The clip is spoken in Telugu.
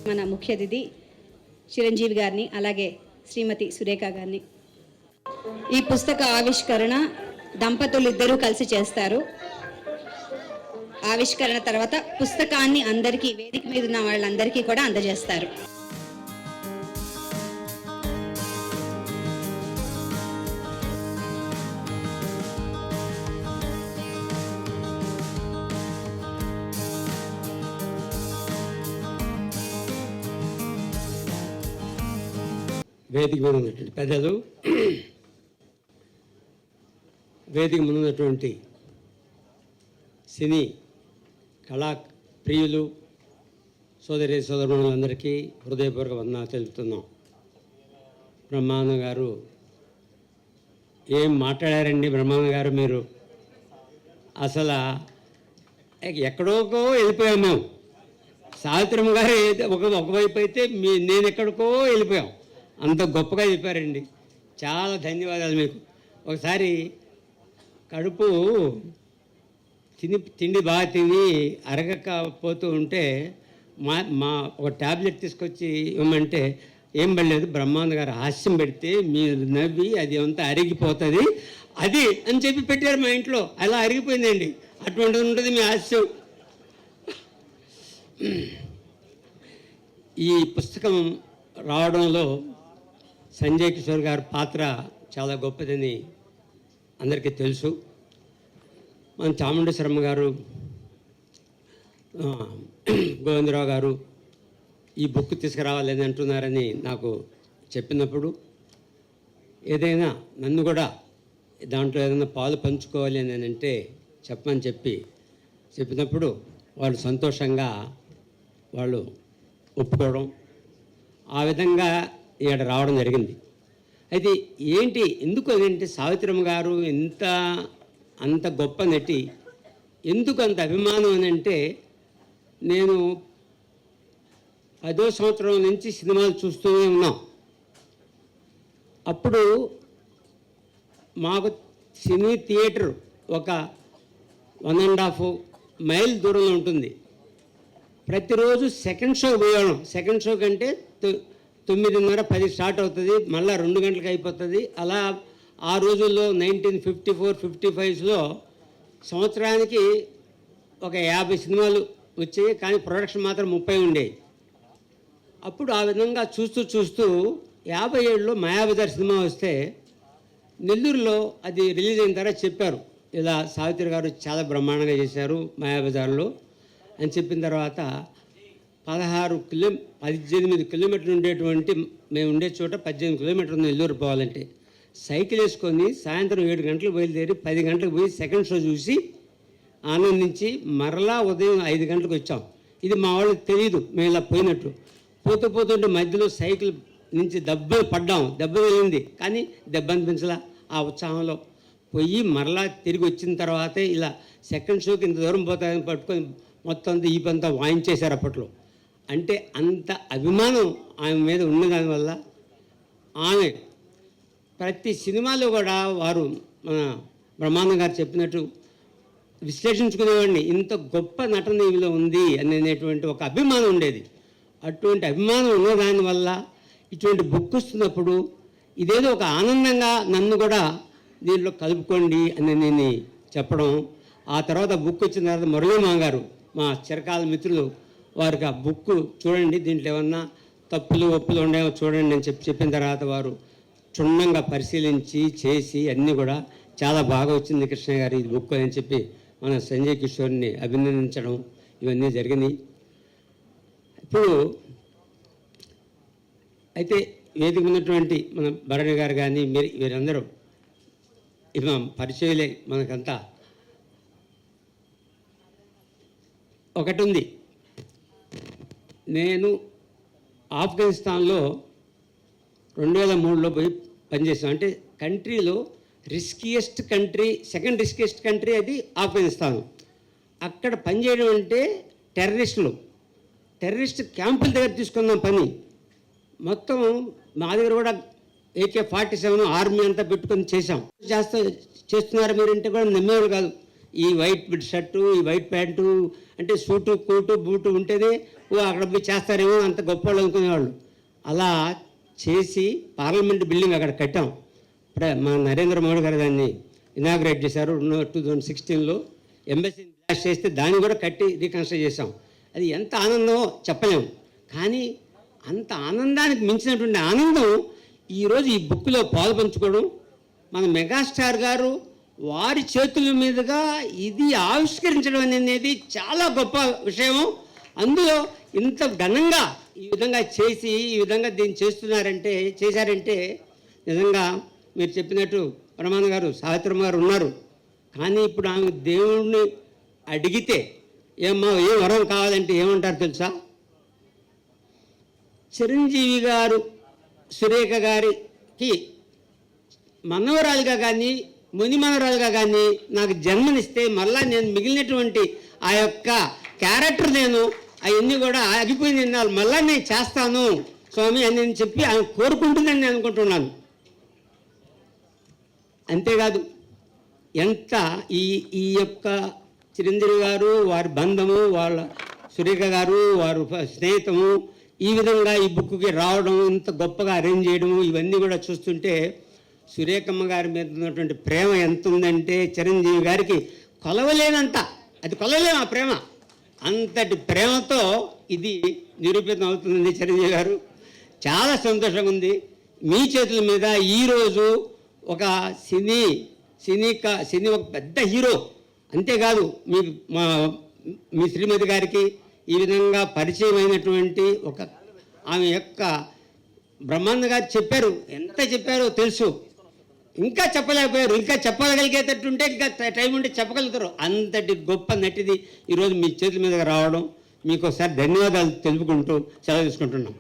మన ముఖ్య అతిథి చిరంజీవి గారిని అలాగే శ్రీమతి సురేఖ గారిని. ఈ పుస్తక ఆవిష్కరణ దంపతులు ఇద్దరూ కలిసి చేస్తారు. ఆవిష్కరణ తర్వాత పుస్తకాన్ని అందరికీ, వేదిక మీద ఉన్న వాళ్ళందరికీ కూడా అందజేస్తారు. వేదిక మీద ఉన్నటువంటి పెద్దలు, వేదిక మీద ఉన్నటువంటి సినీ కళా ప్రియులు, సోదరి సోదరులందరికీ హృదయపూర్వక వందనాలు తెలుపుతున్నాం. బ్రహ్మానంద గారు ఏం మాట్లాడారండి? బ్రహ్మానంద గారు మీరు అసలు ఎక్కడోకో వెళ్ళిపోయాం మేము. సావిత్రమ్మ గారు ఒకవైపు అయితే నేను ఎక్కడికో వెళ్ళిపోయాం. అంత గొప్పగా చెప్పారండి. చాలా ధన్యవాదాలు మీకు. ఒకసారి కడుపు తిండి బాగా తిని అరగకపోతూ ఉంటే మా ఒక ట్యాబ్లెట్ తీసుకొచ్చి ఇవ్వమంటే ఏం పడలేదు, బ్రహ్మానంద గారు హాస్యం పెడితే మీరు నవ్వి అది అంతా అరిగిపోతుంది అది అని చెప్పి పెట్టారు మా ఇంట్లో. అలా అరిగిపోయిందండి. అటువంటిది ఉంటుంది మీ హాస్యం. ఈ పుస్తకం రావడంలో సంజయ్ కిషోర్ గారి పాత్ర చాలా గొప్పదని అందరికీ తెలుసు. మన చాముండేశ్వరమ్మ గారు, గోవిందరావు గారు ఈ బుక్ తీసుకురావాలని అంటున్నారని నాకు చెప్పినప్పుడు, ఏదైనా నన్ను కూడా దాంట్లో ఏదైనా పాలు పంచుకోవాలి అని అంటే చెప్పమని చెప్పినప్పుడు వాళ్ళు సంతోషంగా వాళ్ళు ఒప్పుకోవడం, ఆ విధంగా ఇక్కడ రావడం జరిగింది. అయితే ఏంటి, ఎందుకు అదేంటి సావిత్రమ్మ గారు అంత గొప్ప నటి, ఎందుకు అంత అభిమానం అని అంటే, నేను 10వ సంవత్సరం నుంచి సినిమాలు చూస్తూనే ఉన్నాం. అప్పుడు మాకు సినీ థియేటర్ ఒక 1.5 మైల్ దూరంలో ఉంటుంది. ప్రతిరోజు సెకండ్ షో పోయాను. సెకండ్ షో కంటే 9:30, 10 స్టార్ట్ అవుతుంది, మళ్ళీ 2 గంటలకు అయిపోతుంది. అలా ఆ రోజుల్లో 1954, 55లో సంవత్సరానికి ఒక 50 సినిమాలు వచ్చాయి, కానీ ప్రొడక్షన్ మాత్రం 30 ఉండేవి. అప్పుడు ఆ విధంగా చూస్తూ 57లో మాయాబజార్ సినిమా వస్తే నెల్లూరులో అది రిలీజ్ అయిన తర్వాత చెప్పారు, ఇలా సావిత్రి గారు చాలా బ్రహ్మాండంగా చేశారు మాయాబజార్లో అని చెప్పిన తర్వాత 18 కిలోమీటర్లు ఉండేటువంటి మేము ఉండే చోట 18 కిలోమీటర్లు నెల్లూరు పోవాలంటే సైకిల్ వేసుకొని సాయంత్రం 7 గంటలకు బయలుదేరి 10 గంటలకు పోయి సెకండ్ షో చూసి ఆనందించి మరలా ఉదయం 5 గంటలకు వచ్చాం. ఇది మా వాళ్ళకి తెలియదు మేము ఇలా పోయినట్టు. పోతుంటే మధ్యలో సైకిల్ నుంచి దెబ్బ వెళ్ళింది, కానీ దెబ్బ అనిపించలా. ఆ ఉత్సాహంలో పోయి మరలా తిరిగి వచ్చిన తర్వాతే ఇలా సెకండ్ షోకి ఇంత దూరం పోతాయని పట్టుకొని మొత్తం ఈ పంతా వాయించేశారు అప్పట్లో. అంటే అంత అభిమానం ఆమె మీద ఉన్న దానివల్ల ఆమె ప్రతి సినిమాలో కూడా వారు మన బ్రహ్మానంద గారు చెప్పినట్టు విశ్లేషించుకునేవాడిని, ఇంత గొప్ప నటన ఈమెలో ఉంది అనేటువంటి ఒక అభిమానం ఉండేది. అటువంటి అభిమానం ఉన్న దానివల్ల ఇటువంటి బుక్ వస్తున్నప్పుడు ఇదేదో ఒక ఆనందంగా నన్ను కూడా దీంట్లో కలుపుకోండి అని నేను చెప్పడం. ఆ తర్వాత బుక్ వచ్చిన తర్వాత మురళీమా గారు, మా చిరకాల మిత్రులు, వారికి ఆ బుక్ చూడండి, దీంట్లో ఏమన్నా తప్పులు ఒప్పులు ఉండేవో చూడండి అని చెప్పిన తర్వాత వారు క్షుణ్ణంగా పరిశీలించి చేసి అన్నీ కూడా చాలా బాగా వచ్చింది కృష్ణ గారు ఇది బుక్ అని చెప్పి మన సంజయ్ కిషోర్ని అభినందించడం ఇవన్నీ జరిగినాయి. ఇప్పుడు అయితే వేదిక ఉన్నటువంటి మన భరణి గారు కానీ వీరందరూ ఇవి పరిచయలే మనకంతా. ఒకటి ఉంది, నేను ఆఫ్ఘనిస్తాన్లో 2003లో పోయి పనిచేసాను. అంటే కంట్రీలో riskiest country, second riskiest country అది ఆఫ్ఘనిస్తాన్. అక్కడ పనిచేయడం అంటే టెర్రరిస్ట్ క్యాంపుల దగ్గర తీసుకున్నాం పని. మొత్తం మా దగ్గర కూడా AK-47 ఆర్మీ అంతా పెట్టుకొని చేస్తున్నారు మీరంటే కూడా నమ్మేవారు కాదు. ఈ వైట్ షర్టు, ఈ వైట్ ప్యాంటు, అంటే సూటు కోటు బూటు ఉంటేనే అక్కడ పోయి చేస్తారేమో అంత గొప్ప వాళ్ళు అనుకునేవాళ్ళు. అలా చేసి పార్లమెంట్ బిల్డింగ్ అక్కడ కట్టాం. ఇప్పుడే మా నరేంద్ర మోడీ గారు దాన్ని ఇనాగ్రేట్ చేశారు 2016లో. ఎంబసీ బ్లాస్ట్ చేస్తే దాన్ని కూడా కట్టి రీకన్స్ట్రక్ట్ చేసాం. అది ఎంత ఆనందమో చెప్పలేము. కానీ అంత ఆనందానికి మించినటువంటి ఆనందం ఈరోజు ఈ బుక్లో పాలు పంచుకోవడం, మన మెగాస్టార్ గారు వారి చేతుల మీదుగా ఇది ఆవిష్కరించడం అనేది చాలా గొప్ప విషయము. అందులో ఇంత ఘనంగా ఈ విధంగా చేసి ఈ విధంగా దీన్ని చేశారంటే నిజంగా మీరు చెప్పినట్టు పరమానంద గారు, సావిత్రమ్మ గారు ఉన్నారు. కానీ ఇప్పుడు ఆమె దేవుణ్ణి అడిగితే ఏం వరం కావాలంటే ఏమంటారు తెలుసా? చిరంజీవి గారు సురేఖ గారికి మనవరాలుగా కానీ ముని మనవరాలుగా కానీ నాకు జన్మనిస్తే మళ్ళా నేను మిగిలినటువంటి ఆ యొక్క క్యారెక్టర్ నేను అవన్నీ కూడా ఆగిపోయిన నిన్నాలు మళ్ళా నేను చేస్తాను స్వామి అని నేను చెప్పి ఆయన కోరుకుంటుందని నేను అనుకుంటున్నాను. అంతేకాదు ఎంత ఈ యొక్క చిరంజీవి గారు వారి బంధము, వాళ్ళ సురేఖ గారు వారు స్నేహితము ఈ విధంగా ఈ బుక్కి రావడం, ఇంత గొప్పగా అరేంజ్ చేయడము ఇవన్నీ కూడా చూస్తుంటే సురేఖమ్మ గారి మీద ఉన్నటువంటి ప్రేమ ఎంత ఉందంటే చిరంజీవి గారికి కొలవలేనంత, అది కొలవలేము ఆ ప్రేమ. అంతటి ప్రేమతో ఇది నిరూపితం అవుతుంది. చిరంజీవి గారు చాలా సంతోషంగా ఉంది. మీ చేతుల మీద ఈరోజు ఒక సినీ ఒక పెద్ద హీరో, అంతేకాదు మీ శ్రీమతి గారికి ఈ విధంగా పరిచయం అయినటువంటి ఆమె యొక్క బ్రహ్మానంద గారు చెప్పారు, ఎంత చెప్పారో తెలుసు, ఇంకా చెప్పలేకపోయారు. ఇంకా చెప్పగలిగేటట్టుంటే ఇంకా టైం ఉంటే చెప్పగలుగుతారు. అంతటి గొప్ప నటిది ఈరోజు మీ చేతుల మీదగా రావడం మీకు ఒకసారి ధన్యవాదాలు తెలుపుకుంటూ సెలవు తీసుకుంటున్నాం.